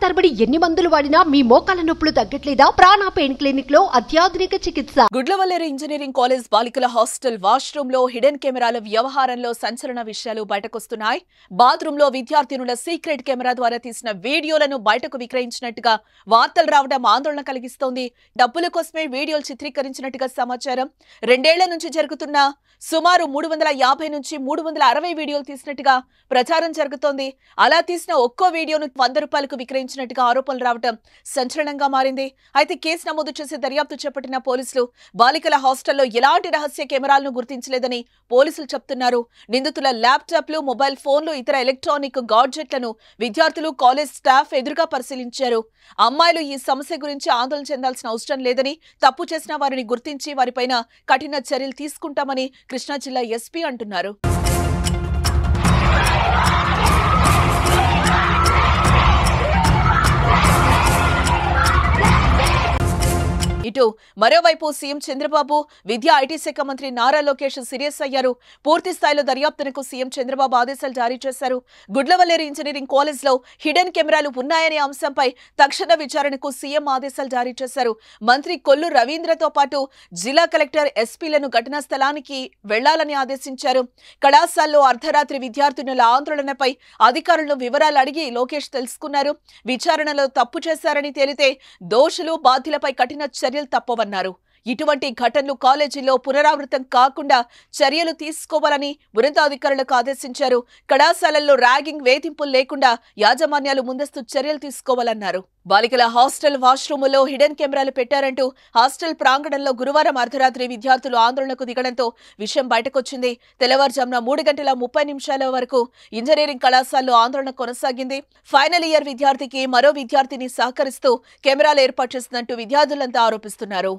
తరబడి ఎన్ని మందులు వాడినా మీ మోకాల నొప్పులు తగ్గట్లేదా? ప్రాణ పెయిన్ క్లినిక్ లో అత్యాధునిక చికిత్స. గుడ్లవల్లేరు ఇంజనీరింగ్ కాలేజ్ బాలికల హాస్టల్ వాష్రూమ్ లో హిడెన్ కెమెరాల వ్యవహారంలో సంచలన విషయాలు బయటకొస్తున్నాయి. బాత్రూమ్ లో విద్యార్థినుల సీక్రెట్ కెమెరా ద్వారా తీసిన వీడియోలను బయటకు విక్రయించినట్టుగా వార్తలు రావడం ఆందోళన కలిగిస్తోంది. డబ్బుల కోసమే వీడియోలు చిత్రీకరించినట్టుగా సమాచారం. 2 ఏళ్ల నుంచి జరుగుతున్న సుమారు 350 నుంచి 360 వీడియోలు తీసినట్టుగా ప్రచారం జరుగుతోంది. అలా తీసిన ఒక్కో వీడియోను 100 రూపాయలకు విక్రయించినట్టుగా ఆరోపణలు రావడం సంచలనంగా మారింది. అయితే కేసు నమోదు చేసి దర్యాప్తు చేపట్టిన పోలీసులు బాలికల హాస్టల్లో ఎలాంటి రహస్య కెమెరాలను గుర్తించలేదని పోలీసులు చెప్తున్నారు. నిందితుల ల్యాప్టాప్లు, మొబైల్ ఫోన్లు, ఇతర ఎలక్ట్రానిక్ గాడ్జెట్లను విద్యార్థులు, కాలేజ్ స్టాఫ్ ఎదురుగా పరిశీలించారు. అమ్మాయిలు ఈ సమస్య గురించి ఆందోళన చెందాల్సిన అవసరం లేదని, తప్పు చేసిన వారిని గుర్తించి వారిపైన కఠిన చర్యలు తీసుకుంటామని కృష్ణా జిల్లా ఎస్పీ అంటున్నారు. ఇటు మరోవైపు సీఎం చంద్రబాబు, విద్యా ఐటీ శాఖ మంత్రి నారా లోకేష్ సీరియస్ అయ్యారు. పూర్తి స్థాయిలో దర్యాప్తునకు సీఎం చంద్రబాబు ఆదేశాలు జారీ చేశారు. గుడ్లవల్లేరు ఇంజనీరింగ్ కాలేజ్ లో హిడెన్ కెమెరాలు ఉన్నాయనే అంశంపై తక్షణ విచారణకు సీఎం ఆదేశాలు జారీ చేశారు. మంత్రి కొల్లు రవీంద్రతో పాటు జిల్లా కలెక్టర్, ఎస్పీలను ఘటనా స్థలానికి వెళ్లాలని ఆదేశించారు. కళాశాలలో అర్ధరాత్రి విద్యార్థినుల ఆందోళనపై అధికారులను వివరాలు అడిగి లోకేష్ తెలుసుకున్నారు. విచారణలో తప్పు చేశారని తేలితే దోషులు, బాధ్యులపై కఠిన చర్యలు తప్పవన్నారు. ఇటువంటి ఘటనలు కాలేజీల్లో పునరావృతం కాకుండా చర్యలు తీసుకోవాలని ఉన్నతాధికారులకు ఆదేశించారు. కళాశాలల్లో ర్యాగింగ్, వేధింపులు లేకుండా యాజమాన్యాలు ముందస్తు చర్యలు తీసుకోవాలన్నారు. బాలికల హాస్టల్ వాష్రూములో హిడెన్ కెమెరాలు పెట్టారంటూ హాస్టల్ ప్రాంగణంలో గురువారం అర్ధరాత్రి విద్యార్థులు ఆందోళనకు దిగడంతో విషయం బయటకొచ్చింది. తెల్లవారుజామున 3:30 వరకు ఇంజనీరింగ్ కళాశాలలో ఆందోళన కొనసాగింది. ఫైనల్ ఇయర్ విద్యార్థికి మరో విద్యార్థిని సహకరిస్తూ కెమెరాలు ఏర్పాటు చేసినట్టు విద్యార్థులంతా ఆరోపిస్తున్నారు.